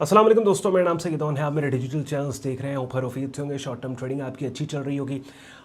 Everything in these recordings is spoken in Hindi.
अस्सलाम वालेकुम दोस्तों, मेरा नाम सईद है। आप मेरे डिजिटल चैनल्स देख रहे हैं। ऊपर उफीद होंगे। शॉर्ट टर्म ट्रेडिंग आपकी अच्छी चल रही होगी।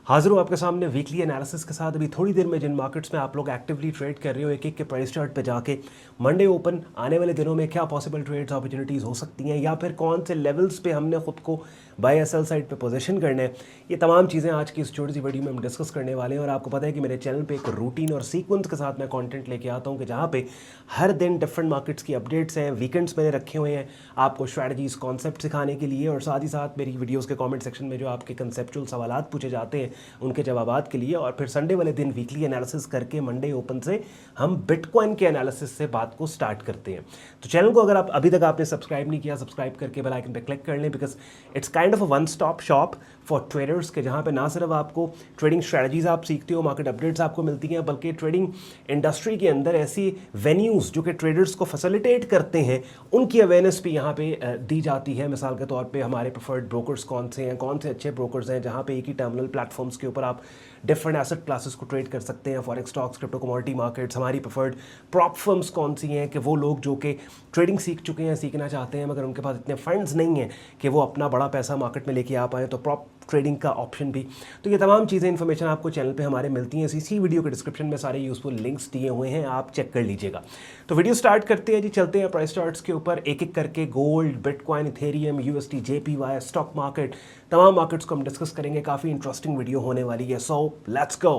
हाजिर हूँ आपके सामने वीकली एनालिसिस के साथ। अभी थोड़ी देर में जिन मार्केट्स में आप लोग एक्टिवली ट्रेड कर रहे हो, एक एक के प्राइस चार्ट पे जाके मंडे ओपन आने वाले दिनों में क्या पॉसिबल ट्रेड्स अपॉर्चुनिटीज़ हो सकती हैं, या फिर कौन से लेवल्स पे हमने खुद को बाय या सेल साइड पे पोजीशन करना है, ये तमाम चीज़ें आज की इस छोटी सी वीडियो में हम डिस्कस करने वाले हैं। और आपको पता है कि मेरे चैनल पे एक रूटीन और सीक्वेंस के साथ मैं कंटेंट लेके आता हूँ कि जहाँ पे हर दिन डिफरेंट मार्केट्स की अपडेट्स हैं, वीकेंड्स मैंने रखे हुए हैं आपको स्ट्रैटेजीज कॉन्सेप्ट सिखाने के लिए, और साथ ही साथ मेरी वीडियोस के कमेंट सेक्शन में जो आपके कंसेप्चुअल सवालात पूछे जाते हैं उनके जवाबात के लिए। और फिर संडे वाले दिन वीकली एनालिसिस करके मंडे ओपन से हम बिटकॉइन के एनालिसिस से बात को स्टार्ट करते हैं। तो चैनल को अगर आप अभी तक आपने सब्सक्राइब नहीं किया, सब्सक्राइब करके बेल आइकन पे क्लिक कर लें, because it's kind of a one stop shop for traders के, जहाँ पे ना सिर्फ आपको ट्रेडिंग स्ट्रैटेजीज आप सीखते हो, मार्केट अपडेट्स आपको मिलती हैं, बल्कि ट्रेडिंग इंडस्ट्री के अंदर ऐसी वेन्यूज़ जो कि ट्रेडर्स को फैसिलिटेट करते हैं उनकी अवेयरनेस भी यहाँ पे दी जाती है। मिसाल के तौर पे हमारे प्रेफर्ड ब्रोकर्स कौन से हैं, कौन से अच्छे ब्रोकर्स हैं जहाँ पे एक ही टर्मिनल प्लेटफॉर्म्स के ऊपर आप डिफरेंट एसेट क्लासेस को ट्रेड कर सकते हैं, forex, stocks, crypto, commodity markets. हमारी प्रेफर्ड प्रॉप फर्म्स कौन सी हैं कि वो लोग जो कि ट्रेडिंग सीख चुके हैं, सीखना चाहते हैं, मगर उनके पास इतने फंड्स नहीं हैं कि वो अपना बड़ा पैसा मार्केट में लेके आ पाएँ, तो प्रॉप ट्रेडिंग का ऑप्शन भी। तो ये तमाम चीज़ें इन्फॉर्मेशन आपको चैनल पे हमारे मिलती हैं। इसी वीडियो के डिस्क्रिप्शन में सारे यूजफुल लिंक्स दिए हुए हैं, आप चेक कर लीजिएगा। तो वीडियो स्टार्ट करते हैं जी। चलते हैं प्राइस चार्ट्स के ऊपर एक एक करके। Gold, bitcoin, Ethereum, USD, JPY, stock market, तमाम मार्केट्स को हम डिस्कस करेंगे। काफ़ी इंटरेस्टिंग वीडियो होने वाली है, सो लेट्स गो।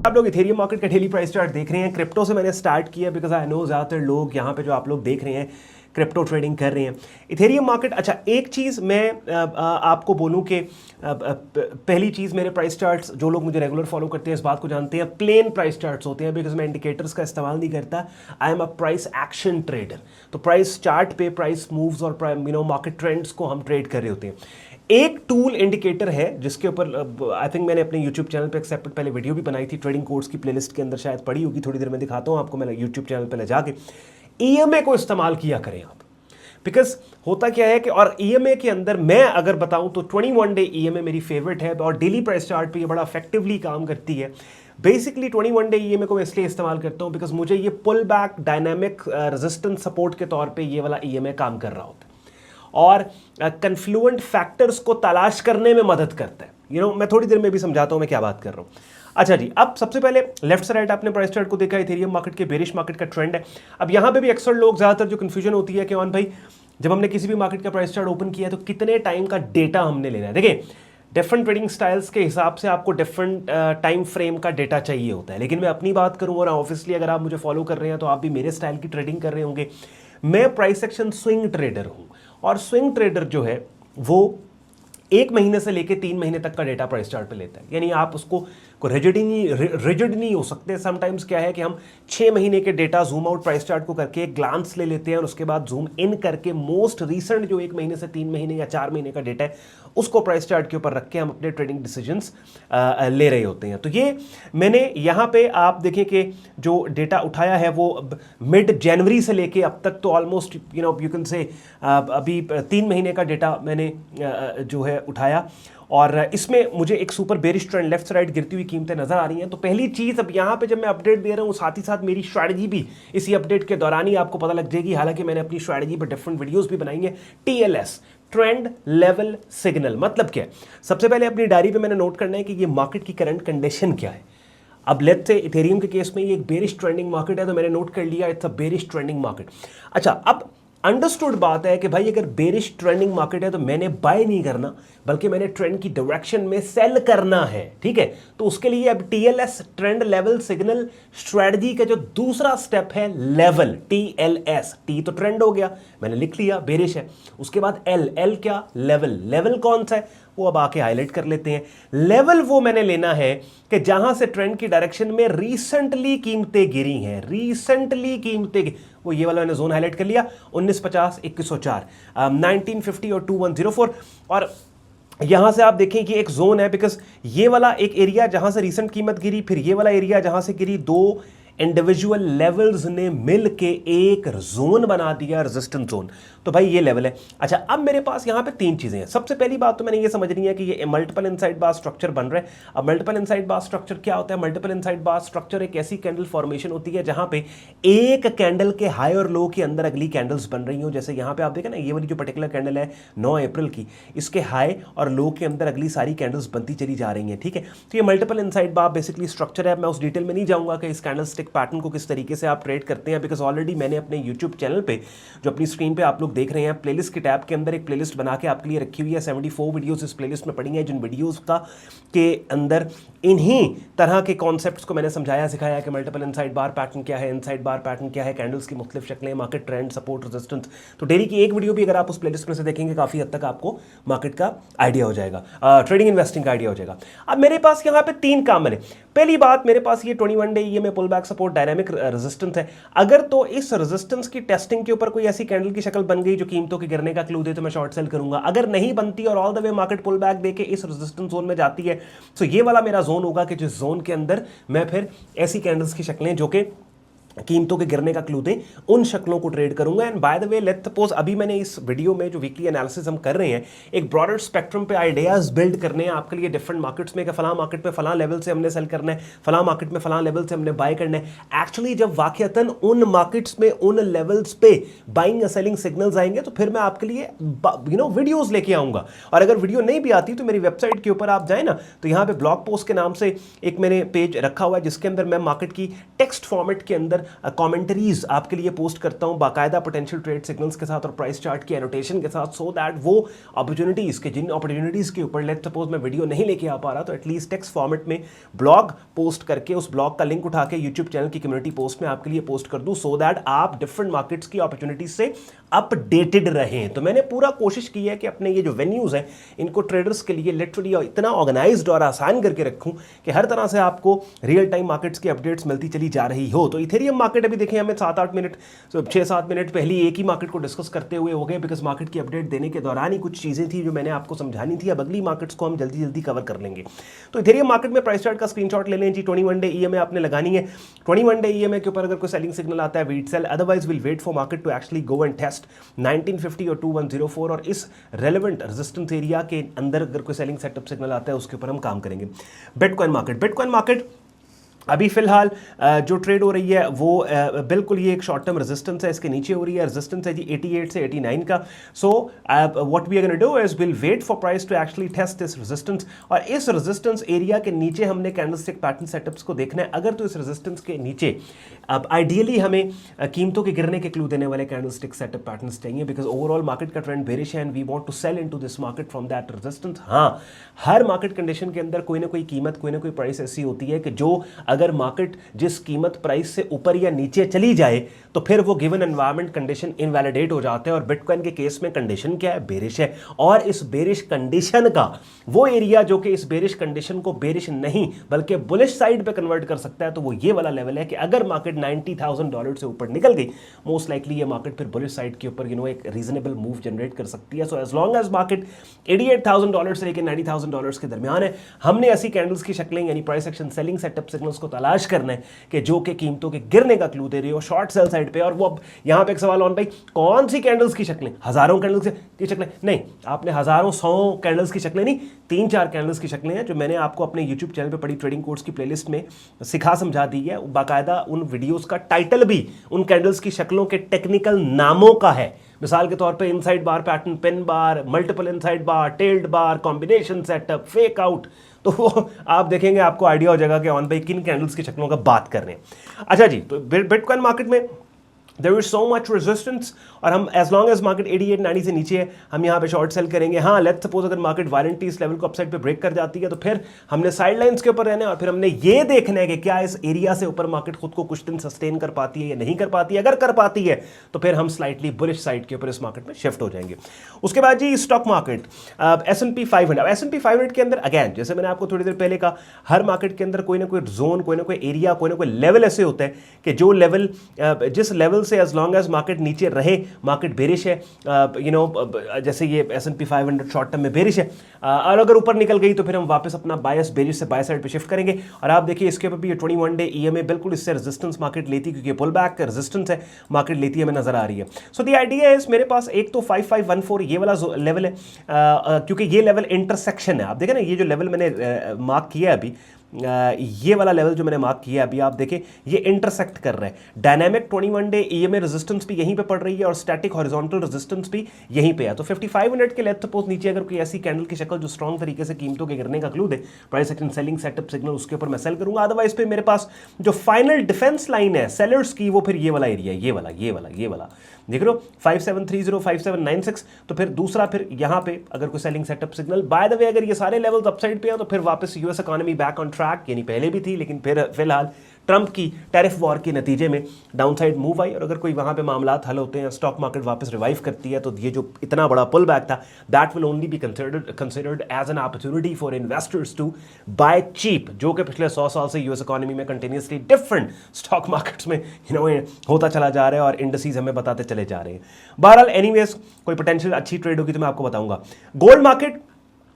आप लोग इथेरियम मार्केट का डेली प्राइस चार्ट देख रहे हैं। क्रिप्टो से मैंने स्टार्ट किया बिकॉज आई नो ज़्यादातर लोग यहाँ पे जो आप लोग देख रहे हैं क्रिप्टो ट्रेडिंग कर रहे हैं। इथेरियम मार्केट, अच्छा एक चीज़ मैं आपको बोलूँ कि पहली चीज़, मेरे प्राइस चार्ट्स जो लोग मुझे रेगुलर फॉलो करते हैं इस बात को जानते हैं, प्लेन प्राइस चार्ट्स होते हैं, बिकॉज मैं इंडिकेटर्स का इस्तेमाल नहीं करता। I am a price action trader. तो प्राइस चार्ट पे प्राइस मूव्स और मार्केट ट्रेंड्स को हम ट्रेड कर रहे होते हैं। एक टूल इंडिकेटर है जिसके ऊपर आई थिंक मैंने अपने यूट्यूब चैनल पे एक सेपरेट पहले वीडियो भी बनाई थी, ट्रेडिंग कोर्स की प्लेलिस्ट के अंदर शायद पड़ी होगी, थोड़ी देर में दिखाता हूँ आपको मैं यूट्यूब चैनल पे ले जाके। ईएमए को इस्तेमाल किया करें आप, बिकॉज होता क्या है कि, और ईएमए के अंदर मैं अगर बताऊं तो 21 डे ईएमए मेरी फेवरेट है और डेली प्राइस चार्ट पे ये बड़ा इफेक्टिवली काम करती है। बेसिकली 21 डे ईएमए को मैं इसलिए इस्तेमाल करता हूं बिकॉज मुझे ये pull back dynamic resistance support के तौर पे ये वाला ईएमए काम कर रहा होता है और कन्फ्लुएंट फैक्टर्स को तलाश करने में मदद करता है। मैं थोड़ी देर में भी समझाता हूं मैं क्या बात कर रहा हूं। अच्छा जी, अब सबसे पहले लेफ्ट से राइट आपने प्राइस चार्ट को देखा, इथेरियम मार्केट के बेरिश मार्केट का ट्रेंड है। अब यहां पे भी अक्सर लोग, ज्यादातर जो कंफ्यूजन होती है कि ऑन भाई जब हमने किसी भी मार्केट का प्राइस चार्ट ओपन किया तो कितने टाइम का डेटा हमने लेना है। देखिए, डिफरेंट ट्रेडिंग स्टाइल्स के हिसाब से आपको डिफरेंट टाइम फ्रेम का डेटा चाहिए होता है, लेकिन मैं अपनी बात करूं, और ऑब्वियसली अगर आप मुझे फॉलो कर रहे हैं तो आप भी मेरे स्टाइल की ट्रेडिंग कर रहे होंगे। मैं प्राइस एक्शन स्विंग ट्रेडर हूं, और स्विंग ट्रेडर जो है वो 1 महीने से लेके 3 महीने तक का डेटा प्राइस चार्ट पे लेता है। यानी आप उसको रिजिड नहीं हो सकते। समटाइम्स क्या है कि हम 6 महीने के data zoom out price chart को करके एक ग्लांस ले लेते हैं और उसके बाद जूम इन करके मोस्ट रीसेंट जो 1 महीने से 3 महीने या 4 महीने का डेटा है उसको प्राइस चार्ट के ऊपर रख के हम अपने ट्रेडिंग डिसीजंस ले रहे होते हैं। तो ये मैंने यहाँ पे आप देखें कि जो डेटा उठाया है वो मिड जनवरी से लेके अब तक तो ऑलमोस्ट यू कैन से अभी 3 महीने का डेटा मैंने जो है उठाया, और इसमें मुझे एक सुपर बेरिश ट्रेंड लेफ्ट से राइट गिरती हुई कीमतें नजर आ रही हैं। तो पहली चीज़, अब यहाँ पे जब मैं अपडेट दे रहा हूँ साथ ही साथ मेरी स्ट्रैटेजी भी इसी अपडेट के दौरान ही आपको पता लग जाएगी। हालांकि मैंने अपनी स्ट्रैटेजी पर डिफरेंट वीडियोस भी बनाई हैं। टीएलएस, ट्रेंड लेवल सिग्नल, मतलब क्या है? सबसे पहले अपनी डायरी पे मैंने नोट करना है कि ये मार्केट की करंट कंडीशन क्या है। अब लेट्स से इथेरियम के केस में ये एक बेरिश ट्रेंडिंग मार्केट है, तो मैंने नोट कर लिया it's a bearish trending market. अच्छा, अब अंडरस्टूड बात है कि भाई अगर बेरिश ट्रेंडिंग मार्केट है तो मैंने बाय नहीं करना, बल्कि मैंने ट्रेंड की डायरेक्शन में सेल करना है। ठीक है, तो उसके लिए अब TLS, trend level signal strategy का जो दूसरा स्टेप है लेवल, टीएलएस। टी तो ट्रेंड हो गया, मैंने लिख लिया बेरिश है। उसके बाद एल, एल क्या? लेवल। लेवल कौन सा है वो अब आके हाईलाइट कर लेते हैं। लेवल वो मैंने लेना है कि जहां से ट्रेंड की डायरेक्शन में रिसेंटली कीमतें गिरी हैं, रिसेंटली कीमतें, वो ये वाला मैंने जोन हाईलाइट कर लिया, 1950, 2104, 1950 और 2104। और यहां से आप देखें कि एक जोन है, बिकॉज ये वाला एक एरिया जहां से रिसेंट कीमत गिरी, फिर ये वाला एरिया जहां से गिरी, 2 इंडिविजुअल लेवल्स ने मिल के एक जोन बना दिया, रेजिस्टेंस जोन। तो भाई ये लेवल है। अच्छा, अब मेरे पास यहां पे तीन चीजें हैं। सबसे पहली बात तो मैंने ये समझनी है कि ये मल्टीपल इनसाइड बार स्ट्रक्चर बन रहा है। अब मल्टीपल इनसाइड बार स्ट्रक्चर क्या होता है? मल्टीपल इनसाइड बार स्ट्रक्चर एक ऐसी कैंडल फॉर्मेशन होती है जहां पे एक कैंडल के हाई और लो के अंदर अगली कैंडल्स बन रही हो। जैसे यहां पे आप देखें ना, ये वाली जो पर्टिकुलर कैंडल है 9 अप्रैल की, इसके हाई और लो के अंदर अगली सारी कैंडल्स बनती चली जा रही हैं, ठीक है। तो ये मल्टीपल इनसाइड बार बेसिकली स्ट्रक्चर है। मैं उस डिटेल में नहीं जाऊंगा कि इस कैंडल स्टिक पैटर्न को किस तरीके से आप ट्रेड करते हैं, बिकॉज ऑलरेडी मैंने अपने यूट्यूब चैनल पे, जो अपनी स्क्रीन पे आप लोग देख रहे हैं, प्लेलिस्ट के टैब के अंदर एक प्लेलिस्ट बना के आपके लिए रखी हुई है। 74 वीडियोस इस प्लेलिस्ट में पड़ी हैं, जिन वीडियोस का के अंदर इन्हीं तरह के कॉन्सेप्ट्स को मैंने समझाया सिखाया कि मल्टीपल इनसाइड बार पैटर्न क्या है, इनसाइड बार पैटर्न क्या है, कैंडल्स की मुख्तलिफ शक्लें, मार्केट ट्रेंड, सपोर्ट, रेजिस्टेंस। तो डेली की एक वीडियो भी अगर आप उस प्लेलिस्ट में से देखेंगे, काफी हद तक आपको मार्केट का आइडिया हो जाएगा, ट्रेडिंग इन्वेस्टिंग का आइडिया हो जाएगा। अब मेरे पास यहाँ पे तीन काम बने। पहली बात, मेरे पास ये 21 day EMA pull back support dynamic resistance है। अगर तो इस रेजिस्टेंस की टेस्टिंग के ऊपर कोई ऐसी कैंडल की शक्ल बन गई जो कीमतों के गिरने का क्लू दे, तो मैं शॉर्ट सेल करूंगा। अगर नहीं बनती और all the way market pull back देके इस रेजिस्टेंस जोन में जाती है, तो ये वाला मेरा जोन होगा कि जिस जोन के अंदर मैं फिर ऐसी कैंडल्स की शक्लें जो कि कीमतों के गिरने का क्लू दे, उन शक्लों को ट्रेड करूंगा। And by the way, let's suppose अभी मैंने इस वीडियो में जो वीकली एनालिसिस हम कर रहे हैं, एक ब्रॉडर स्पेक्ट्रम पे आइडियाज बिल्ड करने हैं आपके लिए डिफरेंट मार्केट्स में, कि फलां मार्केट पे फलां लेवल से हमने सेल करना है, फलां मार्केट में फलां लेवल से हमने बाय करना है। एक्चुअली जब वाकईतन उन मार्केट्स में उन लेवल्स पे बाइंग या सेलिंग सिग्नल्स आएंगे, तो फिर मैं आपके लिए वीडियोज लेके आऊंगा। और अगर वीडियो नहीं भी आती तो मेरी वेबसाइट के ऊपर आप जाए ना, तो यहाँ पे ब्लॉग पोस्ट के नाम से एक मैंने पेज रखा हुआ है, जिसके अंदर मैं मार्केट की टेक्स्ट फॉर्मेट के अंदर कॉमेंट्री आपके लिए पोस्ट करता हूं, बाकायदा पोटेंशियल ट्रेड सिग्नल्स के साथ और प्राइस चार्ट की एनोटेशन के साथ, सो दैट वो अपॉर्चुनिटीज के, जिन अपॉर्चुनिटीज के ऊपर लेट्स सपोज मैं वीडियो नहीं लेके आ पा रहा, तो एटलीस्ट टेक्स्ट फॉर्मेट में ब्लॉग पोस्ट करके उस ब्लॉग का लिंक उठा के यूट्यूब चैनल की कम्युनिटी पोस्ट में आपके लिए पोस्ट कर दूं, सो दैट आप डिफरेंट मार्केट्स की अपॉर्चुनिटीज से अपडेटेड रहें। तो मैंने पूरा कोशिश की है कि अपने ये जो वेन्यूज हैं, इनको ट्रेडर्स के लिए लिटरली इतना ऑर्गेनाइज्ड और आसान करके रखूं कि हर तरह से आपको रियल टाइम मार्केट्स की अपडेट्स मिलती चली जा रही हो। तो इथेरियम मार्केट अभी देखें, हमें 7-8 मिनट, 6-7 मिनट पहले एक ही मार्केट को डिस्कस करते हुए हो गए, बिकॉज मार्केट की अपडेट देने के दौरान ही कुछ चीजें थी जो मैंने आपको समझानी थी। अब अगली मार्केट्स को हम जल्दी जल्दी कवर कर लेंगे। तो इथेरियम मार्केट में प्राइस चार्ट का स्क्रीनशॉट ले लें जी। 21 डे ईएमए आपने लगानी है। 21 डे ईएमए के ऊपर अगर कोई सेलिंग सिग्नल आता है, wait sell, otherwise will wait for market to actually go and test 1950 और 2104, और इस रेलेवेंट रेजिस्टेंस एरिया के अंदर अगर कोई सेलिंग सेटअप सिग्नल आता है, उसके ऊपर हम काम करेंगे। बिटकॉइन मार्केट अभी फिलहाल जो ट्रेड हो रही है वो बिल्कुल ये एक शॉर्ट टर्म रेजिस्टेंस है, इसके नीचे हो रही है। रेजिस्टेंस है जी 88 से 89 का। So what we are gonna do is will wait for price to actually test this resistance, और इस रेजिस्टेंस एरिया के नीचे हमने कैंडलस्टिक पैटर्न सेटअप्स को देखना है। अगर तो इस रेजिस्टेंस के नीचे अब आइडियली हमें कीमतों के गिरने के क्लू देने वाले कैंडलस्टिक सेटअप पैटर्न्स चाहिए, बिकॉज ओवरऑल मार्केट का ट्रेंड बेरिश है and we want to sell into this market from that resistance. हाँ, हर मार्केट कंडीशन के अंदर कोई ना कोई कीमत, कोई ना कोई प्राइस ऐसी होती है कि जो अगर मार्केट जिस कीमत प्राइस से ऊपर या नीचे चली जाए, तो फिर वो गिवन एनवायरमेंट कंडीशन इनवैलिडेट हो जाते हैं। और बिटकॉइन के केस में कंडीशन क्या है? बेरिश है। और इस बेरिश कंडीशन का वो एरिया जो कि इस बेरिश कंडीशन को बेरिश नहीं बल्कि बुलिश साइड पे कन्वर्ट कर सकता है, तो वो ये वाला लेवल है कि अगर मार्केट $90,000 से ऊपर निकल गई, मोस्ट लाइकली ये मार्केट फिर बुलिश साइड के ऊपर एक रीजनेबल मूव जनरेट कर सकती है। So as long as market $88,000 से लेकर $90,000 के दरमियान है, हमने ऐसी कैंडल्स की शक्लें यानी price action selling setup signals को तलाश करना है कि जो कि कीमतों के गिरने का क्लू दे रही हो शॉर्ट सेल साइड पे। और वो अब यहां पे एक सवाल ऑन भाई, कौन सी कैंडल्स की शक्लें? हजारों कैंडल्स की शक्लें नहीं, आपने हजारों 100 कैंडल्स की शक्लें नहीं, 3-4 कैंडल्स की शक्लें हैं जो मैंने आपको अपने YouTube चैनल पे पड़ी ट्रेडिंग कोर्स की प्लेलिस्ट में सिखा समझा दी है। बाकायदा उन वीडियोस का टाइटल भी उन कैंडल्स की शक्लों के टेक्निकल नामों का है। मिसाल के तौर पे inside bar pattern, pin bar, multiple inside bar, tailed bar, combination setup, fake out, तो वो आप देखेंगे, आपको आइडिया हो जाएगा कि ऑन भाई किन कैंडल्स की शक्लों का बात कर रहे हैं। अच्छा जी, तो बिटकॉइन मार्केट में there is so much resistance, और हम एज लॉन्ग एज मार्केट 88-90 से नीचे है, हम यहाँ पे शॉर्ट सेल करेंगे। हाँ, लेट्स सपोज अगर मार्केट वायलेंटली इस लेवल को अपसाइड पे ब्रेक कर जाती है, तो फिर हमने साइड लाइन्स के ऊपर रहना है और फिर हमने ये देखना है कि क्या इस एरिया से ऊपर मार्केट खुद को कुछ दिन सस्टेन कर पाती है या नहीं कर पाती है। अगर कर पाती है तो फिर हम स्लाइटली बुलिश साइड के ऊपर इस मार्केट में शिफ्ट हो जाएंगे। उसके बाद जी स्टॉक मार्केट, S&P 500। अब S&P 500 के अंदर अगेन, जैसे मैंने आपको थोड़ी देर पहले कहा, हर मार्केट के अंदर कोई ना कोई जोन, कोई ना कोई एरिया, कोई ना कोई लेवल ऐसे होता है कि जो लेवल जिस लेवल से एज लॉन्ग एज मार्केट नीचे रहे, मार्केट बेरिश है, जैसे ये S&P 500 शॉर्ट टर्म में बेरिश है, और अगर ऊपर निकल गई तो फिर हम वापस अपना बायस बेरिश से बाय साइड पे शिफ्ट करेंगे। और आप देखिए इसके ऊपर भी ये 21 डे EMA बिल्कुल इससे रेजिस्टेंस मार्केट लेती है, क्योंकि पुल बैक रेजिस्टेंस है, मार्केट लेती है हमें नजर आ रही है। सो द आइडिया इज मेरे पास एक तो 5514 ये वाला लेवल है, क्योंकि ये लेवल इंटरसेक्शन है। आप देखें ना, ये जो लेवल मैंने मार्क किया है अभी, ये वाला लेवल जो मैंने मार्क किया अभी, आप देखें ये इंटरसेक्ट कर रहा है। डायनामिक 21 डे EMA रेजिस्टेंस भी यहीं पे पड़ रही है और स्टैटिक हॉरिजॉन्टल रेजिस्टेंस भी यहीं पे है। तो 55 मिनट के लेट्स सपोज नीचे अगर कोई ऐसी कैंडल की शक्ल जो स्ट्रॉन्ग तरीके से कीमतों के गिरने का क्लू दे, price action selling setup signal, उसके ऊपर मैं सेल करूंगा। अदरवाइज पे मेरे पास जो फाइनल डिफेंस लाइन है सेलर्स की, वो फिर ये वाला एरिया है, ये वाला देख लो 5730 5796। तो फिर दूसरा फिर यहां पे अगर कोई selling setup signal, by the way अगर ये सारे लेवल्स अपसाइड पे हैं तो फिर वापस US economy back on track, यानी पहले भी थी लेकिन फिर फिलहाल ट्रंप की टैरिफ वॉर के नतीजे में डाउनसाइड मूव आई, और अगर कोई वहां पे मामलात हल होते हैं, स्टॉक मार्केट वापस रिवाइव करती है, तो ये जो इतना बड़ा पुल बैक था that will only be considered as an opportunity for investors to buy cheap, जो कि पिछले 100 साल से यूएस इकोनॉमी में कंटिन्यूसली डिफरेंट स्टॉक मार्केट्स में होता चला जा रहा है और इंडस्ट्रीज हमें बताते चले जा रहे हैं। बहरहाल एनीवेज कोई पोटेंशियल अच्छी ट्रेड होगी तो मैं आपको बताऊंगा। गोल्ड मार्केट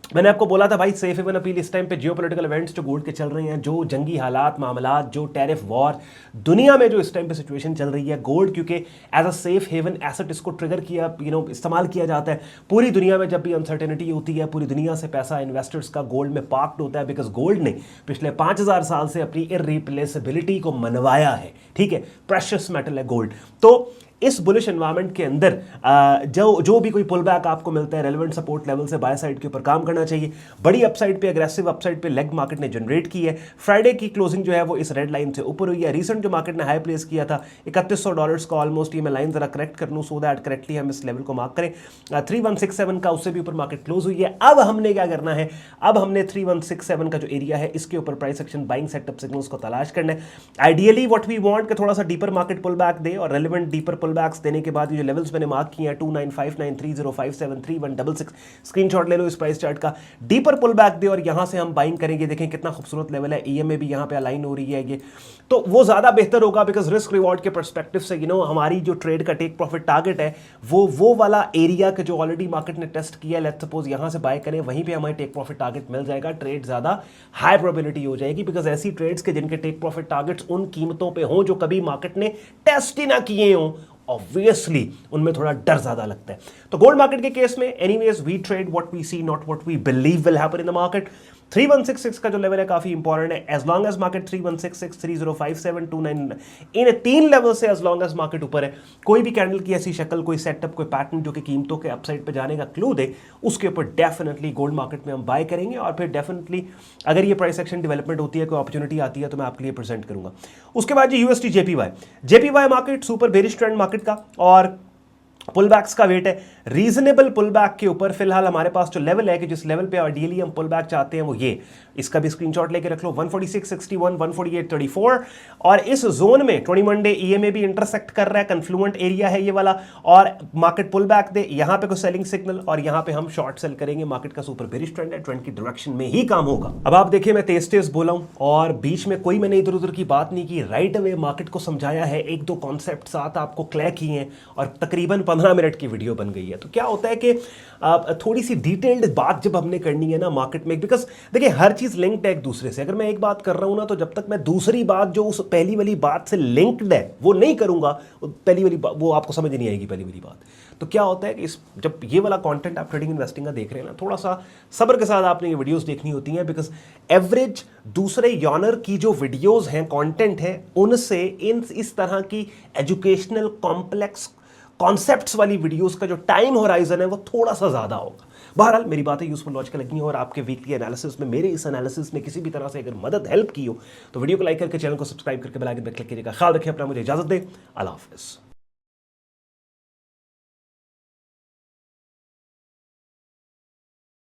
मैंने आपको बोला था भाई, सेफ हेवन अपील इस टाइम पे जियोपॉलिटिकल इवेंट्स जो गोल्ड के चल रहे हैं, जो जंगी हालात मामलात, जो टैरिफ वॉर, दुनिया में जो इस टाइम पे सिचुएशन चल रही है, गोल्ड क्योंकि as a safe haven asset इसको ट्रिगर किया इस्तेमाल किया जाता है। पूरी दुनिया में जब भी अनसर्टेनिटी होती है, पूरी दुनिया से पैसा इन्वेस्टर्स का गोल्ड में पार्क्ड होता है, बिकॉज गोल्ड ने पिछले 5000 साल से अपनी इररिप्लेसेबिलिटी को मनवाया है। ठीक है, प्रेशियस मेटल है गोल्ड। तो इस बुलिश एनवायरनमेंट के अंदर जो भी कोई पुल बैक आपको मिलता है, रेलेवेंट सपोर्ट लेवल से बाय साइड के ऊपर काम करना चाहिए। बड़ी अपसाइड पे, अग्रेसिव अपसाइड पे लेग मार्केट ने जनरेट की है। फ्राइडे की क्लोजिंग जो है वो इस रेड लाइन से ऊपर हुई है। रिसेंट जो मार्केट ने हाई प्लेस किया था $3100 का ऑलमोस्ट, ये मैं लाइन जरा करेक्ट कर लूँ सो दैट करेक्टली हम इस लेवल को मार्क करें। 3167 का उससे भी ऊपर मार्केट क्लोज हुई है। अब हमने क्या करना है, अब हमने 3167 का जो एरिया है इसके ऊपर price action buying setup signals को तलाश करना है। आइडियली व्हाट वी वांट कि थोड़ा सा डीपर मार्केट पुल बैक दे, और रेलेवेंट डीपर पुल बैक्स देने के बाद जो लेवल्स मैंने मार्क किए हैं 295930573166, स्क्रीनशॉट ले लो इस प्राइस चार्ट का, डीपर पुल बैक दे और यहां से हम बाइंग करेंगे। देखें कितना खूबसूरत लेवल है, EMA भी यहां पे अलाइन हो रही है ये, तो वो ज्यादा बेहतर होगा बिकॉज रिस्क रिवॉर्ड के पर्सपेक्टिव से हमारी जो ट्रेड का टेक प्रॉफिट टारगेट है वो वाला एरिया के जो ऑलरेडी मार्केट ने टेस्ट किया, लेट्स सपोज यहां से बाय करें, वहीं पे हमारे टेक प्रॉफिट टारगेट मिल जाएगा। ट्रेड ज्यादा हाई प्रोबेबिलिटी हो जाएगी बिकॉज ऐसी ट्रेड्स के जिनके टेक प्रॉफिट टारगेट्स उन कीमतों पे हों जो कभी मार्केट ने टेस्ट ही ना किए हों, ऑब्वियसली उनमें थोड़ा डर ज्यादा लगता है। तो गोल्ड मार्केट के केस में anyways we trade what we see, not what we believe will happen in the market. 3166 का जो लेवल है काफी इंपॉर्टेंट है। एज लॉन्ग एज मार्केट 3166 3057 29 इन तीन लेवल से एज लॉन्ग एज मार्केट ऊपर है, कोई भी कैंडल की ऐसी शक्ल, कोई सेटअप, कोई पैटर्न जो कि कीमतों के अपसाइड पे जाने का क्लू दे, उसके ऊपर डेफिनेटली गोल्ड मार्केट में हम बाय करेंगे। और फिर डेफिनेटली अगर ये प्राइस एक्शन डेवलपमेंट होती है, कोई अपॉर्चुनिटी आती है, तो मैं आपके लिए प्रेजेंट करूंगा। उसके बाद जी USD JPY market super bearish trend market का, और पुल बैक्स का वेट है रीजनेबल पुल बैक के ऊपर। फिलहाल हमारे पास जो लेवल है कि जिस लेवल पे आइडियली हम पुल बैक चाहते हैं वो ये, इसका भी स्क्रीनशॉट लेके रख लो, 146.61 148.34, और इस जोन में 21 डे EMA भी इंटरसेक्ट कर रहा है, कन्फ्लुएंट एरिया है ये वाला, और मार्केट पुल बैक दे, यहां पे कोई सेलिंग सिग्नल और यहां पे हम शॉर्ट सेल करेंगे। मार्केट का सुपर बेरिश ट्रेंड है, ट्रेंड की डायरेक्शन में ही काम होगा। अब आप देखिए मैं तेज बोला हूं और बीच में कोई मैंने इधर उधर की बात नहीं की, राइट अवे मार्केट को समझाया है, एक दो कॉन्सेप्ट साथ आपको क्लियर किए हैं और तकरीबन 15 मिनट की वीडियो बन गई है। तो क्या होता है कि थोड़ी सी डिटेल्ड बात जब हमने करनी है ना मार्केट में, बिकॉज देखिए हर चीज लिंक्ड है एक दूसरे से। अगर मैं एक बात कर रहा हूं ना, तो जब तक मैं दूसरी बात जो उस पहली वाली बात से लिंक्ड है वो नहीं करूंगा, पहली वाली बात वो आपको समझ नहीं आएगी पहली वाली बात। तो क्या होता है कि जब ये वाला कंटेंट आप ट्रेडिंग इन्वेस्टिंग का देख रहे हैं ना, थोड़ा सा सब्र के साथ आपने ये वीडियोस देखनी होती हैं, बिकॉज एवरेज दूसरे यॉनर की जो वीडियोस हैं, कंटेंट है, उनसे इस तरह की एजुकेशनल कॉम्प्लेक्स कॉन्सेप्ट्स वाली वीडियोस का जो टाइम होराइजन है वो थोड़ा सा ज्यादा होगा। बहरहाल मेरी बातें यूजफुल लॉजिकल लगी हो और आपके वीकली एनालिसिस में, मेरे इस एनालिसिस में किसी भी तरह से अगर मदद हेल्प की हो, तो वीडियो को लाइक करके, चैनल को सब्सक्राइब करके बेल आइकन पर क्लिक कीजिएगा। ख्याल रखिए अपना, मुझे इजाजत दे, अल्लाह हाफिज़।